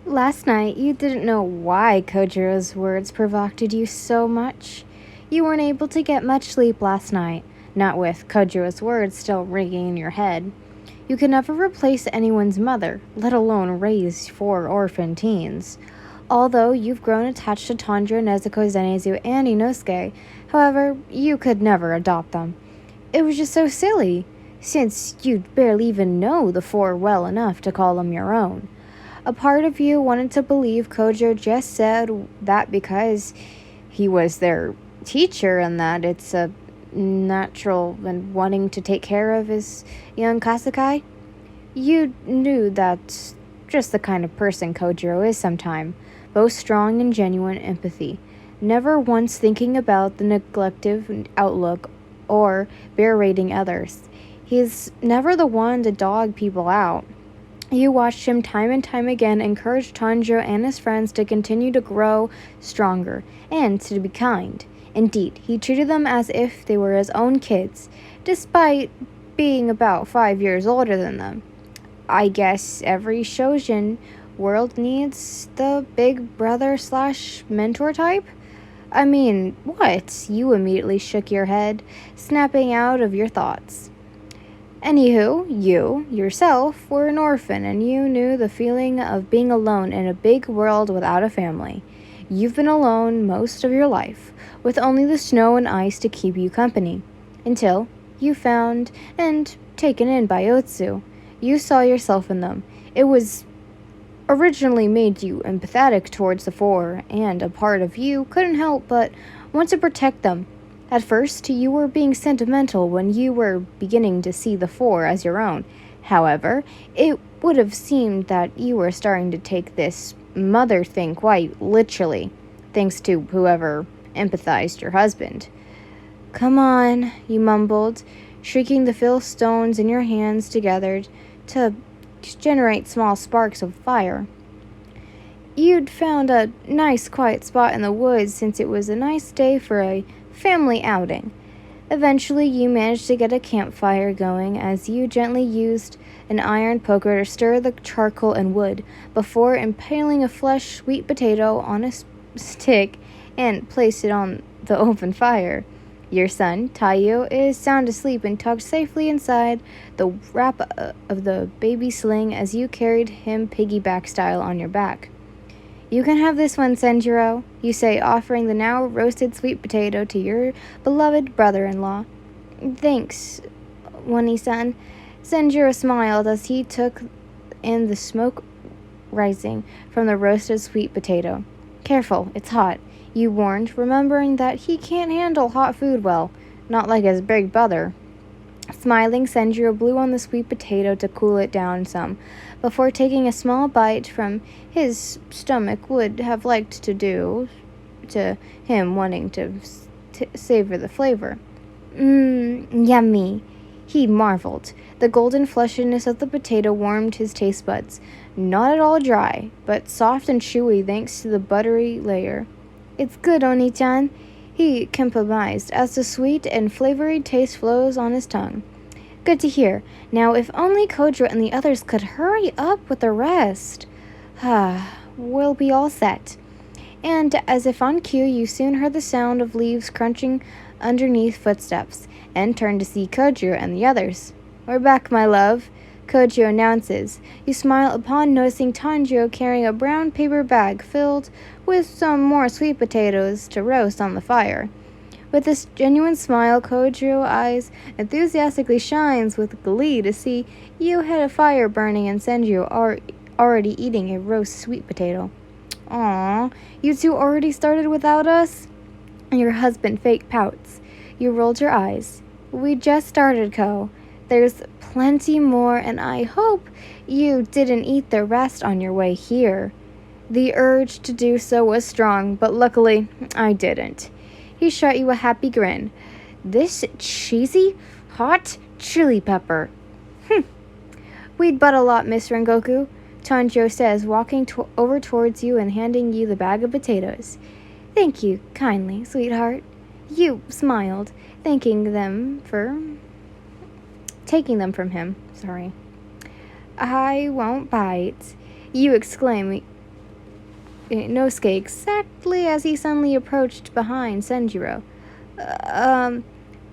Last night, you didn't know why Kojiro's words provoked you so much. You weren't able to get much sleep last night, not with Kojiro's words still ringing in your head. You could never replace anyone's mother, let alone raise four orphan teens. Although you've grown attached to Tanjiro, Nezuko, Zenitsu, and Inosuke, however, you could never adopt them. It was just so silly, since you'd barely even know the four well enough to call them your own. A part of you wanted to believe Kojiro just said that because he was their teacher and that it's a natural and wanting to take care of his young Kasakai. You knew that's just the kind of person Kojiro is sometime, both strong and genuine empathy, never once thinking about the neglective outlook or berating others. He's never the one to dog people out. You watched him time and time again encourage Tanjiro and his friends to continue to grow stronger and to be kind. Indeed, he treated them as if they were his own kids, despite being about 5 years older than them. I guess every Shojin world needs the big brother slash mentor type? I mean, what? You immediately shook your head, snapping out of your thoughts. Anywho, you, yourself, were an orphan and you knew the feeling of being alone in a big world without a family. You've been alone most of your life, with only the snow and ice to keep you company. Until you found and taken in by Otsu. You saw yourself in them. It was originally made you empathetic towards the four, and a part of you couldn't help but want to protect them. At first, you were being sentimental when you were beginning to see the four as your own. However, it would have seemed that you were starting to take this mother thing quite literally, thanks to whoever empathized your husband. Come on, you mumbled, shrieking the fill stones in your hands together to generate small sparks of fire. You'd found a nice quiet spot in the woods since it was a nice day for a family outing. Eventually, you managed to get a campfire going as you gently used an iron poker to stir the charcoal and wood before impaling a fresh sweet potato on a stick and placed it on the open fire. Your son, Taiyo, is sound asleep and tucked safely inside the wrap of the baby sling as you carried him piggyback style on your back. You can have this one, Senjiro, you say, offering the now roasted sweet potato to your beloved brother-in-law. Thanks, Wani-san. Senjiro smiled as he took in the smoke rising from the roasted sweet potato. Careful, it's hot, you warned, remembering that he can't handle hot food well, not like his big brother. Smiling, Senjiro blew on the sweet potato to cool it down some, before taking a small bite from his stomach would have liked to do, to him wanting to savor the flavor. Yummy, he marveled. The golden fleshiness of the potato warmed his taste buds, not at all dry, but soft and chewy thanks to the buttery layer. It's good, Oni-chan, he compromised as the sweet and flavory taste flows on his tongue. Good to hear. Now, if only Kojiro and the others could hurry up with the rest. We'll be all set. And as if on cue, you soon heard the sound of leaves crunching underneath footsteps, and turned to see Kojiro and the others. We're back, my love, Kojiro announces. You smile upon noticing Tanjiro carrying a brown paper bag filled with some more sweet potatoes to roast on the fire. With this genuine smile, Kojiro's eyes enthusiastically shines with glee to see you had a fire burning and Senju are already eating a roast sweet potato. Aw, you two already started without us? Your husband fake pouts. You rolled your eyes. We just started, Ko. There's plenty more, and I hope you didn't eat the rest on your way here. The urge to do so was strong, but luckily I didn't. He shot you a happy grin. This cheesy, hot chili pepper. We'd but a lot, Miss Rengoku, Tanjiro says, walking over towards you and handing you the bag of potatoes. Thank you kindly, sweetheart. You smiled, taking them from him. I won't bite, you exclaim Nosuke exactly as he suddenly approached behind Senjiro.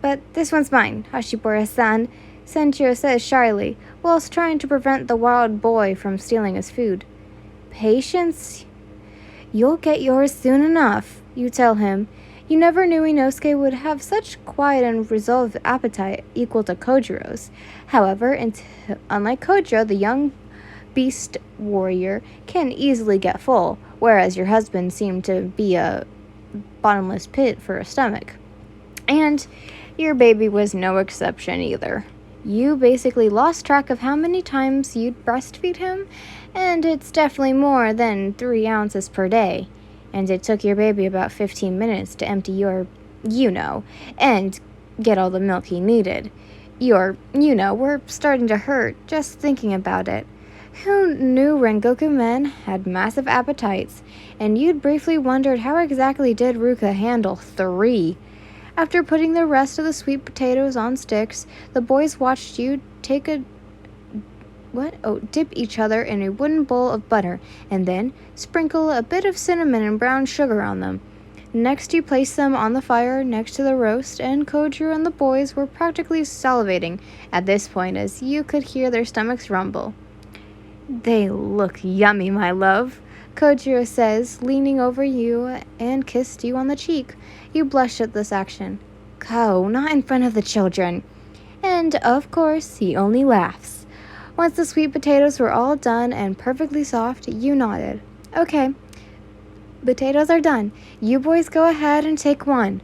But this one's mine, Hashibura-san, Senjiro says shyly, whilst trying to prevent the wild boy from stealing his food. Patience? You'll get yours soon enough, you tell him. You never knew Inosuke would have such quiet and resolved appetite equal to Kojiro's. However, unlike Kojiro, the young beast warrior can easily get full, whereas your husband seemed to be a bottomless pit for a stomach. And your baby was no exception either. You basically lost track of how many times you'd breastfeed him, and it's definitely more than 3 ounces per day. And it took your baby about 15 minutes to empty your, and get all the milk he needed. We're starting to hurt just thinking about it. Who knew Rengoku men had massive appetites? And you'd briefly wondered how exactly did Ruka handle 3? After putting the rest of the sweet potatoes on sticks, the boys watched you dip each other in a wooden bowl of butter, and then sprinkle a bit of cinnamon and brown sugar on them. Next, you placed them on the fire next to the roast, and Kojiro and the boys were practically salivating at this point as you could hear their stomachs rumble. They look yummy, my love, Kojiro says, leaning over you and kissed you on the cheek. You blushed at this action. Ko, not in front of the children. And, of course, he only laughs. Once the sweet potatoes were all done and perfectly soft, you nodded. Okay, potatoes are done. You boys go ahead and take one.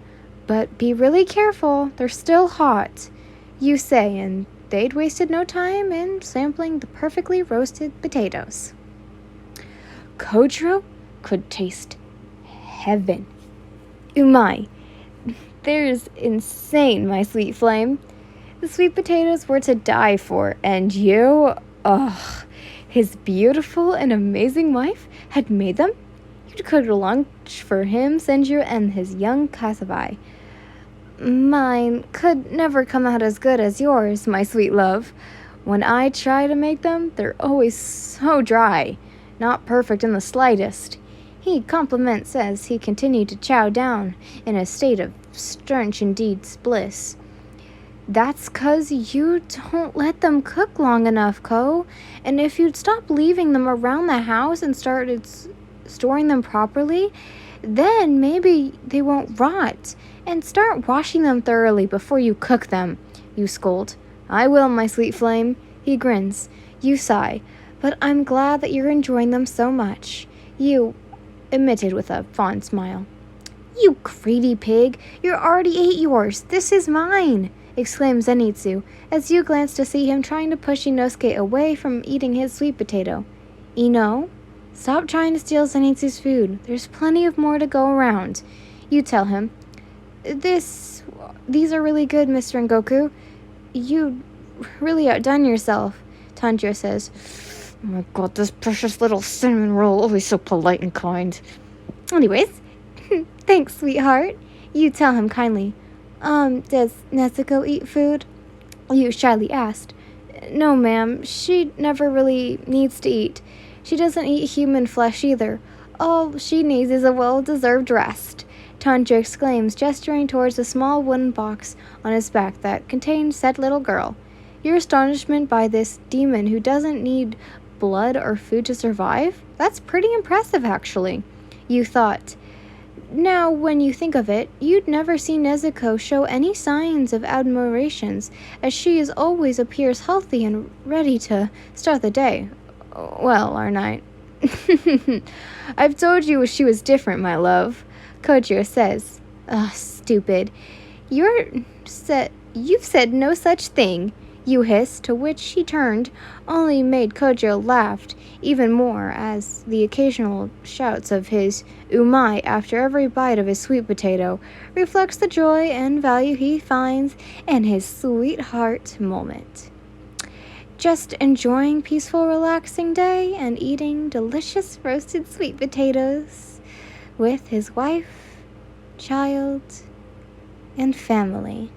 But be really careful, they're still hot, you say, and they'd wasted no time in sampling the perfectly roasted potatoes. Kojiro could taste heaven. Umai. There's insane, my sweet flame. The sweet potatoes were to die for, and his beautiful and amazing wife had made them? You'd cook a lunch for him, Senjiro, and his young kasabai. Mine could never come out as good as yours, my sweet love. When I try to make them, they're always so dry. Not perfect in the slightest. He compliments as he continued to chow down in a state of stench indeed bliss. That's 'cause you don't let them cook long enough, Ko. And if you'd stop leaving them around the house and started storing them properly, then maybe they won't rot. And start washing them thoroughly before you cook them, you scold. I will, my sweet flame. He grins. You sigh. But I'm glad that you're enjoying them so much. You emitted with a fond smile. You greedy pig. You already ate yours. This is mine, exclaims Zenitsu, as you glance to see him trying to push Inosuke away from eating his sweet potato. Ino, stop trying to steal Zenitsu's food. There's plenty of more to go around. You tell him. These are really good, Mr. Rengoku. You really outdone yourself, Tanjiro says. Oh my god, this precious little cinnamon roll, always so polite and kind. Anyways, thanks, sweetheart. You tell him kindly. Does Nezuko eat food? You shyly asked. No, ma'am. She never really needs to eat. She doesn't eat human flesh either. All she needs is a well-deserved rest, Tanjiro exclaims, gesturing towards a small wooden box on his back that contained said little girl. Your astonishment by this demon who doesn't need blood or food to survive? That's pretty impressive, actually. You thought. Now, when you think of it, you'd never seen Nezuko show any signs of admirations, as she always appears healthy and ready to start the day. Well, aren't I? I've told you she was different, my love, Kojiro says. Ugh, stupid. You've said no such thing, you hissed, to which he turned, only made Kojiro laugh even more as the occasional shouts of his umai after every bite of his sweet potato reflects the joy and value he finds in his sweetheart moment. Just enjoying peaceful, relaxing day and eating delicious roasted sweet potatoes with his wife, child, and family.